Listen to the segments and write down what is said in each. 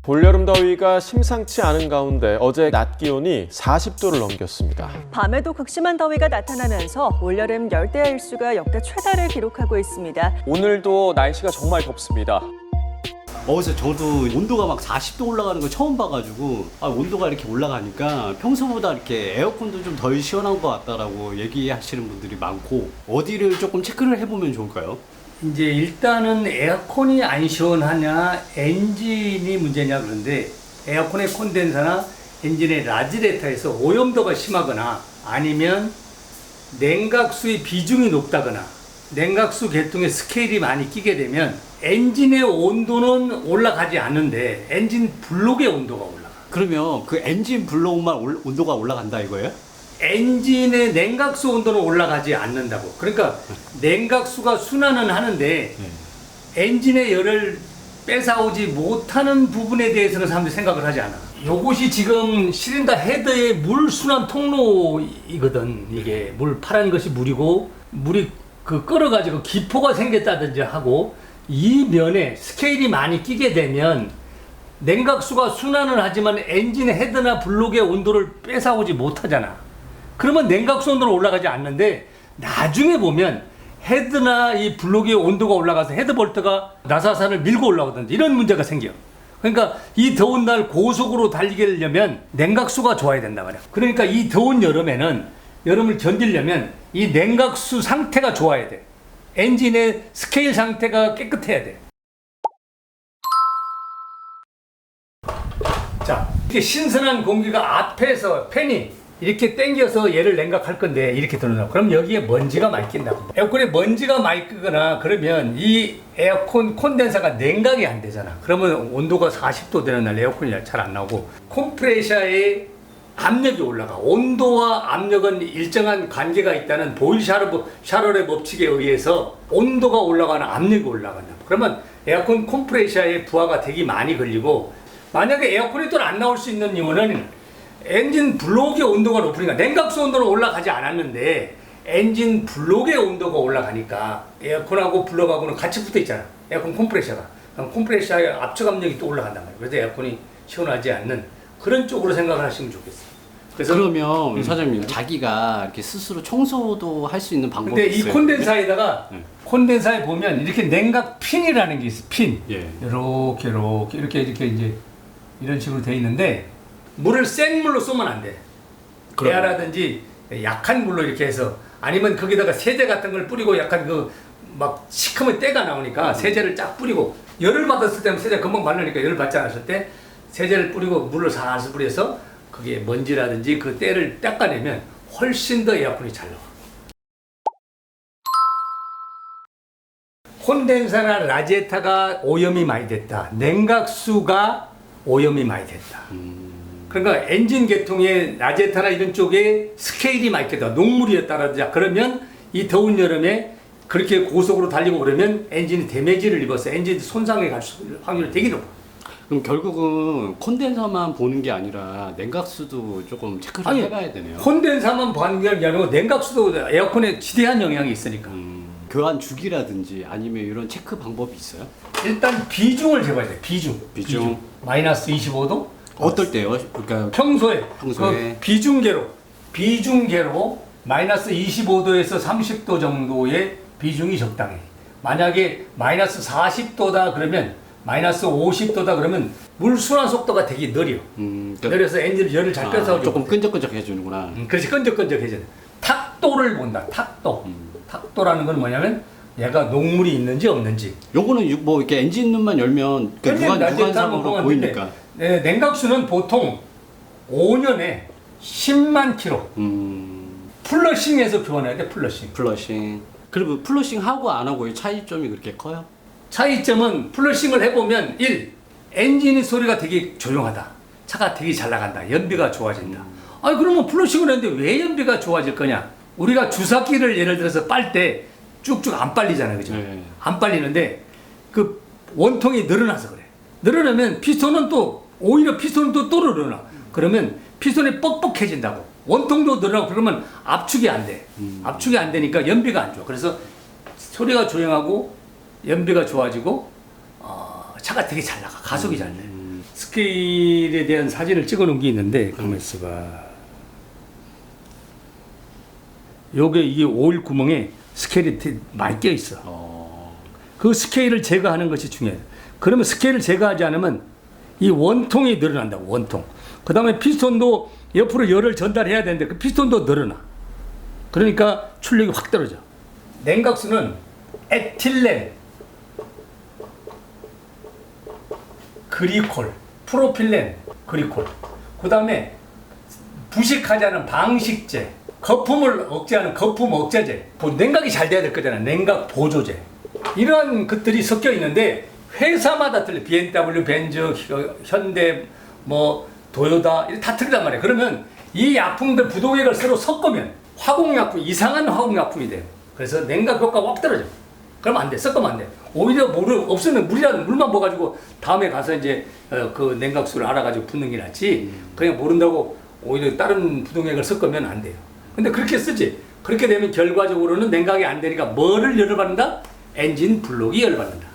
올여름 더위가 심상치 않은 가운데 어제 낮 기온이 40도를 넘겼습니다. 밤에도 극심한 더위가 나타나면서 올여름 열대야 일수가 역대 최다를 기록하고 있습니다. 오늘도 날씨가 정말 덥습니다. 어제 저도 온도가 막 40도 올라가는 거 처음 봐가지고 온도가 이렇게 올라가니까 평소보다 이렇게 에어컨도 좀 덜 시원한 것 같다라고 얘기하시는 분들이 많고 어디를 조금 체크를 해보면 좋을까요? 이제 일단은 에어컨이 안 시원하냐 엔진이 문제냐 그런데 에어컨의 콘덴사나 엔진의 라지레이터에서 오염도가 심하거나 아니면 냉각수의 비중이 높다거나 냉각수 계통의 스케일이 많이 끼게 되면 엔진의 온도는 올라가지 않는데 엔진 블록의 온도가 올라가. 그러면 그 엔진 블록만 온도가 올라간다 이거예요? 엔진의 냉각수 온도는 올라가지 않는다고. 그러니까 냉각수가 순환은 하는데 엔진의 열을 뺏어오지 못하는 부분에 대해서는 사람들이 생각을 하지 않아. 요것이 지금 시린더 헤드의 물 순환 통로이거든. 이게 물 파란 것이 물이고 물이 끓어가지고 기포가 생겼다든지 하고 이 면에 스케일이 많이 끼게 되면 냉각수가 순환을 하지만 엔진 헤드나 블록의 온도를 뺏어오지 못하잖아. 그러면 냉각수 온도는 올라가지 않는데 나중에 보면 헤드나 이 블록의 온도가 올라가서 헤드볼트가 나사산을 밀고 올라오든지 이런 문제가 생겨. 그러니까 이 더운 날 고속으로 달리게 하려면 냉각수가 좋아야 된단 말이야. 그러니까 이 더운 여름에는 여름을 견디려면 이 냉각수 상태가 좋아야 돼. 엔진의 스케일 상태가 깨끗해야 돼. 자, 이렇게 신선한 공기가 앞에서 팬이 이렇게 당겨서 얘를 냉각할 건데 이렇게 들어놔. 그럼 여기에 먼지가 많이 낀다고. 에어컨에 먼지가 많이 끼거나 그러면 이 에어컨 콘덴서가 냉각이 안 되잖아. 그러면 온도가 40도 되는 날 에어컨이 잘 안 나오고 컴프레셔의 압력이 올라가. 온도와 압력은 일정한 관계가 있다는 보일 샤럴의 법칙에 의해서 온도가 올라가는 압력이 올라간다. 그러면 에어컨 컴프레셔의 부하가 되게 많이 걸리고 만약에 에어컨이 또 안 나올 수 있는 이유는 엔진 블록의 온도가 높으니까 냉각수 온도는 올라가지 않았는데 엔진 블록의 온도가 올라가니까 에어컨하고 블록하고는 같이 붙어 있잖아. 에어컨 컴프레셔가. 그럼 컴프레셔의 압축 압력이 또 올라간단 말이야. 그래서 에어컨이 시원하지 않는 그런 쪽으로 생각을 하시면 좋겠어요. 그래서 그러면 사장님 자기가 이렇게 스스로 청소도 할 수 있는 방법이 근데 있어요? 이 콘덴사에다가 콘덴사에 보면 이렇게 냉각 핀이라는 게 있어. 핀. 예. 이렇게 이제 이런 식으로 돼 있는데 물을 센 물로 쏘면 안 돼. 대야라든지 약한 물로 이렇게 해서 아니면 거기다가 세제 같은 걸 뿌리고 약간 막 시커먼 때가 나오니까 세제를 쫙 뿌리고 열을 받았을 때는 세제 금방 마르니까 열을 받지 않았을 때 세제를 뿌리고 물을 살살 뿌려서 그게 먼지라든지 그 때를 닦아내면 훨씬 더 에어컨이 잘 나와. 콘덴사나 라지에타가 오염이 많이 됐다. 냉각수가 오염이 많이 됐다. 그러니까 엔진 계통의 라지에타나 이런 쪽에 스케일이 많이 됐다. 녹물이었다라든지 그러면 이 더운 여름에 그렇게 고속으로 달리고 그러면 엔진이 데미지를 입어서 엔진 손상에 갈 확률이 되게 높아. 그럼 결국은 콘덴서만 보는 게 아니라 냉각수도 조금 체크를 해봐야 되네요. 콘덴사만 보는 게 아니고 냉각수도 에어컨에 지대한 영향이 있으니까. 교환 주기라든지 아니면 이런 체크 방법이 있어요? 일단 비중을 재봐야 돼. 비중. 마이너스 25도. 어떨 때요? 그러니까 평소에. 평소에. 그 비중계로 마이너스 25도에서 30도 정도의 비중이 적당해. 만약에 마이너스 40도다 그러면 마이너스 50도다 그러면 물 순환 속도가 되게 느려. 그러니까 느려서 엔진을 열을 잘 빼서 조금 끈적끈적 해주는구나. 그렇지, 끈적끈적해져. 탁도를 본다. 탁도. 탁도라는 건 뭐냐면 얘가 녹물이 있는지 없는지. 요거는 뭐 이렇게 엔진룸만 열면 유관상으로 보이니까. 네, 냉각수는 보통 5년에 10만 킬로. 플러싱해서 교환해야 돼. 플러싱. 그리고 플러싱 하고 안 하고의 차이점이 그렇게 커요? 차이점은 플러싱을 해보면 1. 엔진의 소리가 되게 조용하다. 차가 되게 잘 나간다. 연비가 좋아진다. 아니 그러면 플러싱을 했는데 왜 연비가 좋아질 거냐? 우리가 주사기를 예를 들어서 빨 때 쭉쭉 안 빨리잖아요. 그죠? 네. 안 빨리는데 그 원통이 늘어나서 그래. 늘어나면 피스톤은 또 오히려 피스톤은 또 늘어나. 그러면 피스톤이 뻑뻑해진다고. 원통도 늘어나고 그러면 압축이 안 돼. 압축이 안 되니까 연비가 안 좋아. 그래서 소리가 조용하고 연비가 좋아지고 차가 되게 잘 나가. 가속이 잘 돼. 스케일에 대한 사진을 찍어 놓은 게 있는데 가만 있어봐. 요게 이게 오일 구멍에 스케일이 되게 많이 껴 있어. 그 스케일을 제거하는 것이 중요해요. 그러면 스케일을 제거하지 않으면 이 원통이 늘어난다고. 원통. 그 다음에 피스톤도 옆으로 열을 전달해야 되는데 그 피스톤도 늘어나. 그러니까 출력이 확 떨어져. 냉각수는 에틸렌, 그리콜, 프로필렌, 그리콜. 그 다음에 부식하지 않은 방식제, 거품을 억제하는 거품 억제제. 냉각이 잘 돼야 될 거잖아. 냉각 보조제. 이러한 것들이 섞여 있는데 회사마다 틀려. BMW, 벤츠, 현대, 뭐 도요타 이렇게 다 틀리단 말이야. 그러면 이 약품들 부동액을 서로 섞으면 화공약품, 이상한 화공약품이 돼요. 그래서 냉각 효과가 확 떨어져. 그러면 안 돼. 섞으면 안 돼. 오히려 물을 없으면 물만 부어가지고 다음에 가서 이제 그 냉각수를 알아가지고 붓는 게 낫지. 그냥 모른다고 오히려 다른 부동액을 섞으면 안 돼요. 근데 그렇게 쓰지. 그렇게 되면 결과적으로는 냉각이 안 되니까 뭐를 열을 받는다? 엔진 블록이 열을 받는다.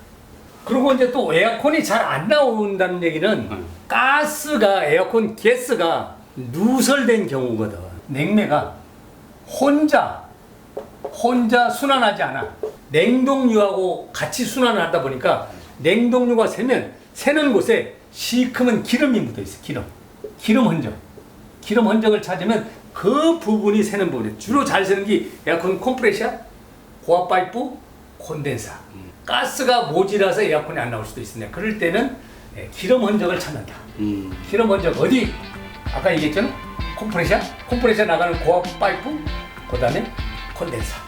그리고 이제 또 에어컨이 잘 안 나온다는 얘기는 가스가, 에어컨 가스가 누설된 경우거든. 냉매가 혼자 순환하지 않아. 냉동유하고 같이 순환을 하다 보니까 냉동유가 새는 곳에 시커먼 기름이 묻어 있어. 기름 흔적을 찾으면 그 부분이 새는 부분이에요. 주로 잘 새는 게 에어컨 컴프레셔, 고압 파이프, 콘덴서. 가스가 모자라서 에어컨이 안 나올 수도 있습니다. 그럴 때는 기름 흔적을 찾는다. 기름 흔적 어디? 아까 얘기했잖아. 컴프레셔 나가는 고압 파이프, 그 다음에 콘덴서.